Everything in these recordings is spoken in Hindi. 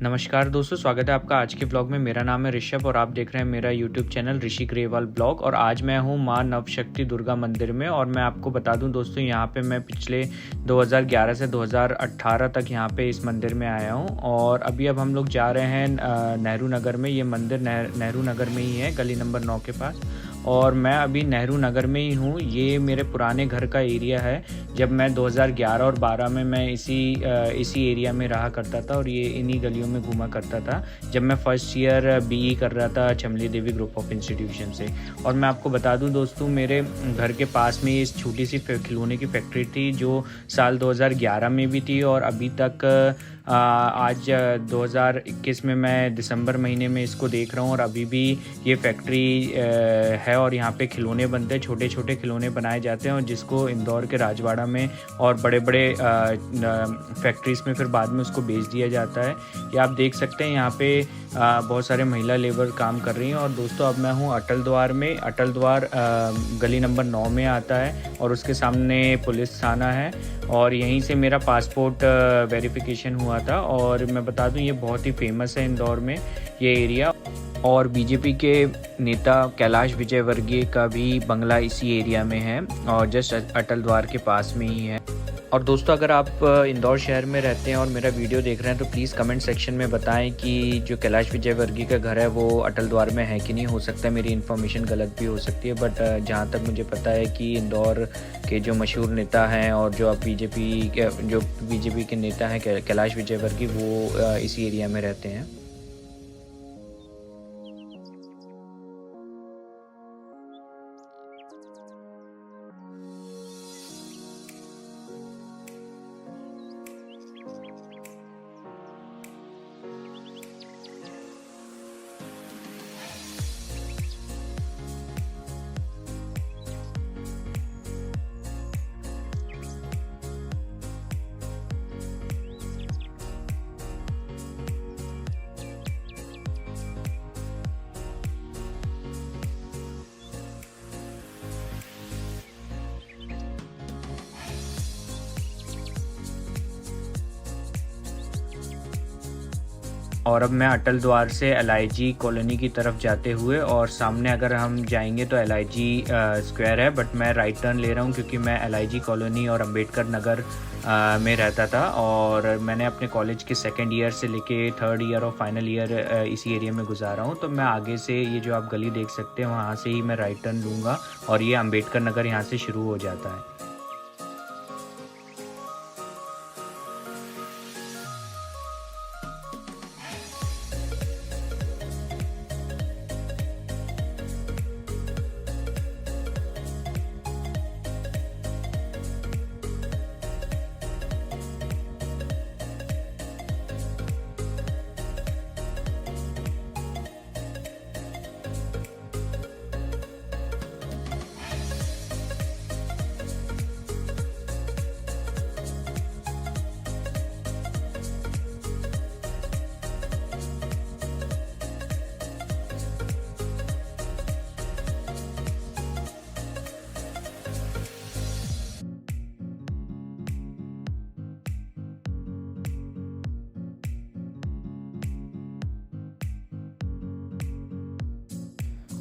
नमस्कार दोस्तों, स्वागत है आपका आज के ब्लॉग में। मेरा नाम है ऋषभ और आप देख रहे हैं मेरा यूट्यूब चैनल ऋषि ग्रेवाल ब्लॉग। और आज मैं हूं मां नवशक्ति दुर्गा मंदिर में। और मैं आपको बता दूं दोस्तों, यहां पे मैं पिछले 2011 से 2018 तक यहां पे इस मंदिर में आया हूं। और अब हम लोग जा रहे हैं नेहरू नगर में। ये मंदिर नेहरू नगर में ही है, गली नंबर 9 के पास। और मैं अभी नेहरू नगर में ही हूँ। ये मेरे पुराने घर का एरिया है। जब मैं 2011 और 12 में मैं इसी एरिया में रहा करता था और ये इन्हीं गलियों में घूमा करता था, जब मैं फर्स्ट ईयर बीई कर रहा था चमली देवी ग्रुप ऑफ इंस्टीट्यूशन से। और मैं आपको बता दूं दोस्तों, मेरे घर के पास में इस छोटी सी खिलौने की फैक्ट्री थी जो साल 2011 में भी थी और अभी तक आज 2021 में मैं दिसंबर महीने में इसको देख रहा हूँ। और अभी भी ये फैक्ट्री है और यहाँ पे खिलौने बनते हैं, छोटे छोटे खिलौने बनाए जाते हैं और जिसको इंदौर के राजवाड़ा में और बड़े बड़े फैक्ट्रीज़ में फिर बाद में उसको बेच दिया जाता है। ये आप देख सकते हैं, यहाँ पे बहुत सारे महिला लेबर काम कर रही हैं। और दोस्तों अब मैं हूँ अटल द्वार में। अटल द्वार गली नंबर 9 में आता है और उसके सामने पुलिस थाना है। और यहीं से मेरा पासपोर्ट वेरिफिकेशन हुआ था। और मैं बता दूं, ये बहुत ही फेमस है इंदौर में ये एरिया। और बीजेपी के नेता कैलाश विजयवर्गीय का भी बंगला इसी एरिया में है और जस्ट अटल द्वार के पास में ही है। और दोस्तों, अगर आप इंदौर शहर में रहते हैं और मेरा वीडियो देख रहे हैं तो प्लीज़ कमेंट सेक्शन में बताएं कि जो कैलाश विजयवर्गीय का घर है वो अटल द्वार में है कि नहीं। हो सकता है मेरी इन्फॉर्मेशन गलत भी हो सकती है, बट जहाँ तक मुझे पता है कि इंदौर के जो मशहूर नेता हैं और जो अब बीजेपी के नेता हैं कैलाश विजयवर्गीय, वो इसी एरिया में रहते हैं। और अब मैं अटल द्वार से LIG कॉलोनी की तरफ जाते हुए, और सामने अगर हम जाएंगे तो LIG स्क्वायर है, बट मैं राइट टर्न ले रहा हूँ क्योंकि मैं LIG कॉलोनी और अंबेडकर नगर में रहता था। और मैंने अपने कॉलेज के सेकेंड ईयर से लेके थर्ड ईयर और फाइनल ईयर इसी एरिया में गुजारा हूँ। तो मैं आगे से ये जो आप गली देख सकते हैं वहाँ से ही मैं राइट टर्न लूँगा और ये अंबेडकर नगर यहाँ से शुरू हो जाता है।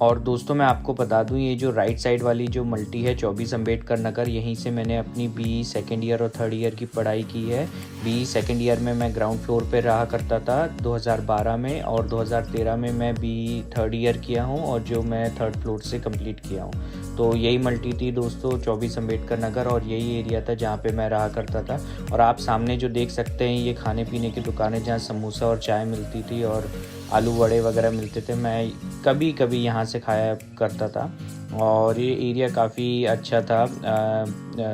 और दोस्तों, मैं आपको बता दूं, ये जो राइट साइड वाली जो मल्टी है 24 अम्बेडकर नगर, यहीं से मैंने अपनी BE सेकेंड ईयर और थर्ड ईयर की पढ़ाई की है। BE सेकेंड ईयर में मैं ग्राउंड फ्लोर पे रहा करता था 2012 में, और 2013 में मैं BE थर्ड ईयर किया हूँ और जो मैं थर्ड फ्लोर से कंप्लीट किया हूँ। तो यही मल्टी थी दोस्तों, 24 अम्बेडकर नगर, और यही एरिया था जहाँ पे मैं रहा करता था। और आप सामने जो देख सकते हैं, ये खाने पीने की दुकानें जहाँ समोसा और चाय मिलती थी और आलू वड़े वगैरह मिलते थे। मैं कभी कभी यहाँ से खाया करता था और ये एरिया काफ़ी अच्छा था।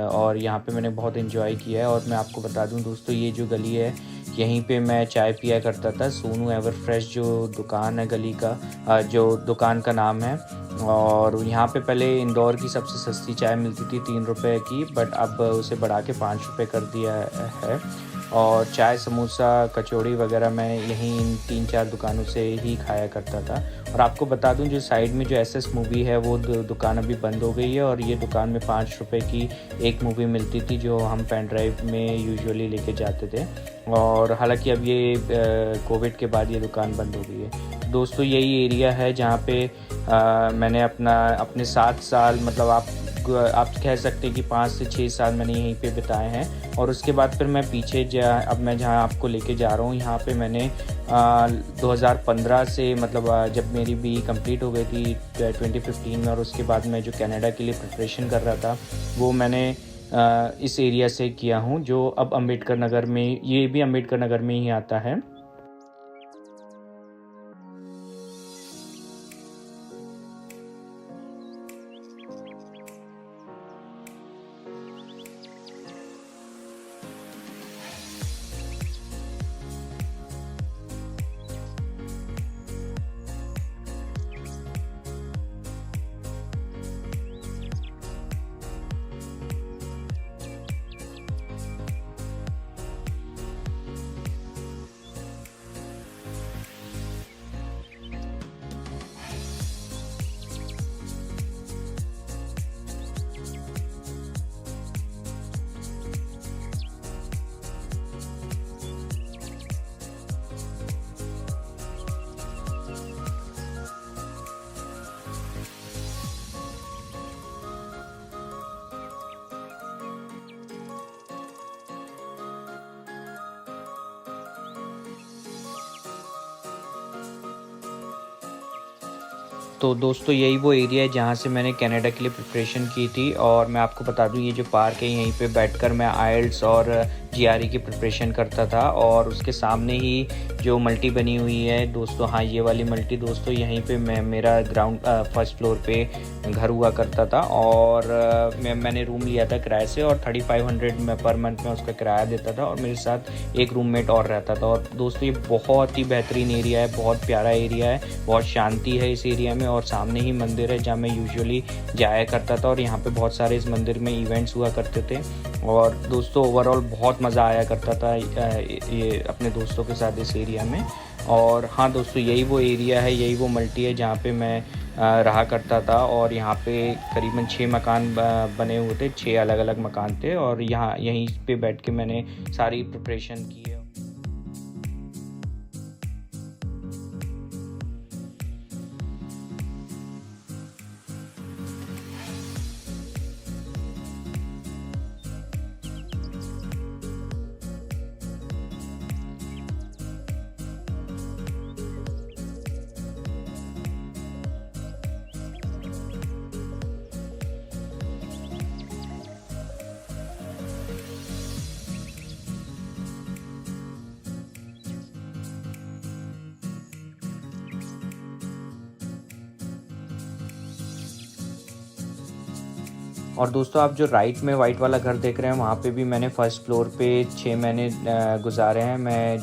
और यहाँ पे मैंने बहुत एंजॉय किया है। और मैं आपको बता दूँ दोस्तों, ये जो गली है यहीं पे मैं चाय पिया करता था। सोनू एवर फ्रेश जो दुकान है गली का, जो दुकान का नाम है। और यहाँ पे पहले इंदौर की सबसे सस्ती चाय मिलती थी 3 रुपए की, बट अब उसे बढ़ा के 5 रुपये कर दिया है। और चाय, समोसा, कचौड़ी वगैरह मैं यहीं इन 3-4 दुकानों से ही खाया करता था। और आपको बता दूं, जो साइड में जो एसएस मूवी है वो दुकान अभी बंद हो गई है, और ये दुकान में 5 रुपए की एक मूवी मिलती थी जो हम पेन ड्राइव में यूजुअली लेके जाते थे। और हालांकि अब ये कोविड के बाद ये दुकान बंद हो गई है। दोस्तों, यही एरिया है जहाँ पे मैंने अपने 7 साल, मतलब आप कह सकते हैं कि 5 से 6 साल मैंने यहीं पे बिताए हैं। और उसके बाद फिर मैं पीछे अब मैं जहाँ आपको लेके जा रहा हूँ, यहाँ पे मैंने 2015 से, मतलब जब मेरी बीई कंप्लीट हो गई थी 2015 में, और उसके बाद मैं जो कनाडा के लिए प्रिपरेशन कर रहा था वो मैंने इस एरिया से किया हूँ, जो अब अम्बेडकर नगर में, ये भी अम्बेडकर नगर में ही आता है। तो दोस्तों, यही वो एरिया है जहाँ से मैंने कनाडा के लिए प्रिपरेशन की थी। और मैं आपको बता दूँ, ये जो पार्क है, यहीं पे बैठकर मैं आइल्स और जीआरई की प्रिपरेशन करता था। और उसके सामने ही जो मल्टी बनी हुई है दोस्तों, हाँ ये वाली मल्टी दोस्तों, यहीं पे मेरा ग्राउंड फर्स्ट फ्लोर पे घर हुआ करता था। और मैंने रूम लिया था किराए से, और 3500 में पर मंथ में उसका किराया देता था, और मेरे साथ एक रूममेट और रहता था। और दोस्तों, ये बहुत ही बेहतरीन एरिया है, बहुत प्यारा एरिया है, बहुत शांति है इस एरिया में। और सामने ही मंदिर है जहाँ मैं यूजुअली जाया करता था, और यहाँ पे बहुत सारे इस मंदिर में इवेंट्स हुआ करते थे। और दोस्तों, ओवरऑल बहुत मज़ा आया करता था ये अपने दोस्तों के साथ इस एरिया में। और हाँ दोस्तों, यही वो एरिया है, यही वो मल्टी है जहाँ पे मैं रहा करता था। और यहाँ पे करीबन 6 मकान बने हुए थे, 6 अलग अलग मकान थे, और यहीं पे बैठ के मैंने सारी प्रिपरेशन की है। और दोस्तों, आप जो राइट में वाइट वाला घर देख रहे हैं, वहाँ पे भी मैंने फर्स्ट फ्लोर पे 6 महीने गुजारे हैं। मैं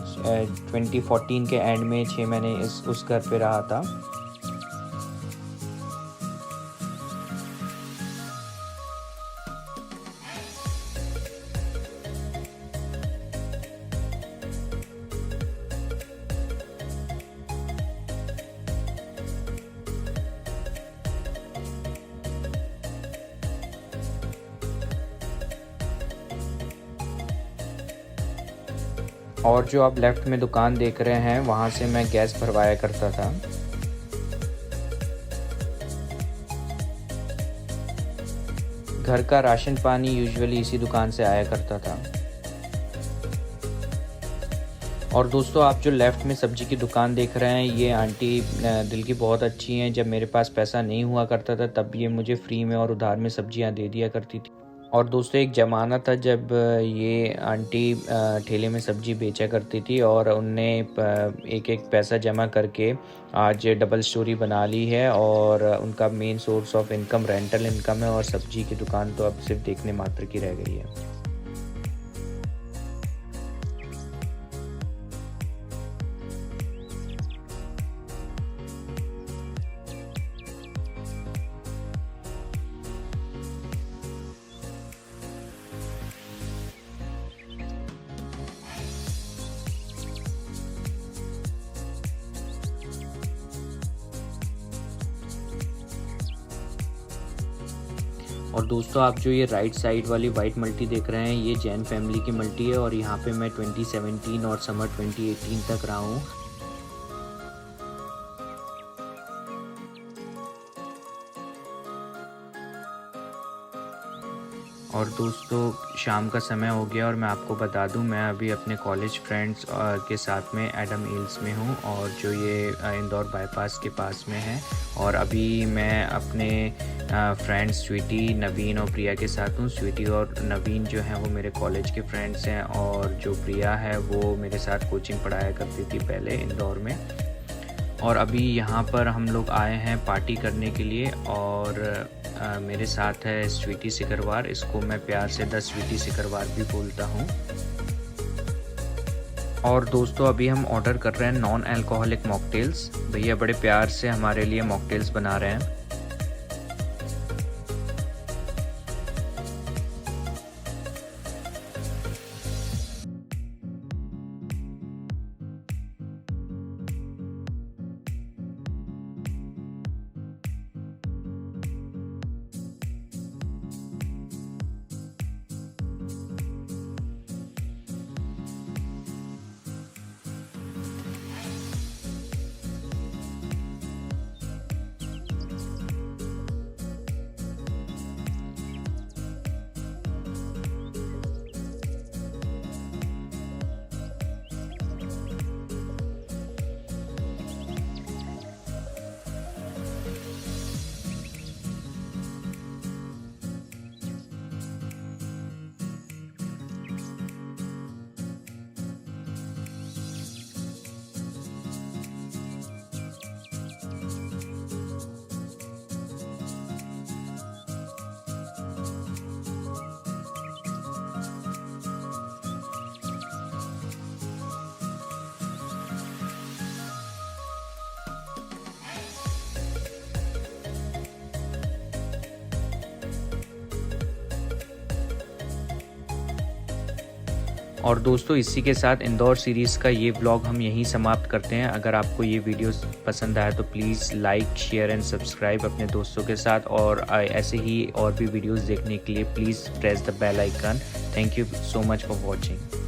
2014 के एंड में 6 महीने उस घर पे रहा था। और जो आप लेफ़्ट में दुकान देख रहे हैं, वहाँ से मैं गैस भरवाया करता था। घर का राशन पानी यूजुअली इसी दुकान से आया करता था। और दोस्तों, आप जो लेफ़्ट में सब्ज़ी की दुकान देख रहे हैं, ये आंटी दिल की बहुत अच्छी हैं। जब मेरे पास पैसा नहीं हुआ करता था, तब ये मुझे फ्री में और उधार में सब्ज़ियाँ दे दिया करती थी। और दोस्तों, एक ज़माना था जब ये आंटी ठेले में सब्ज़ी बेचा करती थी, और उनने एक एक पैसा जमा करके आज डबल स्टोरी बना ली है। और उनका main source of income rental income है, और सब्ज़ी की दुकान तो अब सिर्फ देखने मात्र की रह गई है। और दोस्तों आप जो ये राइट साइड वाली वाइट मल्टी देख रहे हैं ये जैन फैमिली की मल्टी है और यहाँ पे मैं 2017 और समर 2018 तक रहा हूँ। और दोस्तों शाम का समय हो गया और मैं आपको बता दूं मैं अभी अपने कॉलेज फ्रेंड्स के साथ में एडम हिल्स में हूं और जो ये इंदौर बाईपास के पास में है। और अभी मैं अपने फ्रेंड्स स्वीटी, नवीन और प्रिया के साथ हूं। स्वीटी और नवीन जो हैं वो मेरे कॉलेज के फ्रेंड्स हैं और जो प्रिया है वो मेरे साथ कोचिंग पढ़ाया करती थी पहले इंदौर में। और अभी यहाँ पर हम लोग आए हैं पार्टी करने के लिए और मेरे साथ है स्वीटी सिकरवार, इसको मैं प्यार से द स्वीटी सिकरवार भी बोलता हूँ। और दोस्तों अभी हम ऑर्डर कर रहे हैं नॉन अल्कोहलिक मॉकटेल्स। भैया बड़े प्यार से हमारे लिए मॉकटेल्स बना रहे हैं। और दोस्तों इसी के साथ इंदौर सीरीज़ का ये व्लॉग हम यहीं समाप्त करते हैं। अगर आपको ये वीडियो पसंद आया तो please like, share and subscribe अपने दोस्तों के साथ। और ऐसे ही और भी वीडियोस देखने के लिए please press the bell icon. Thank you so much for watching.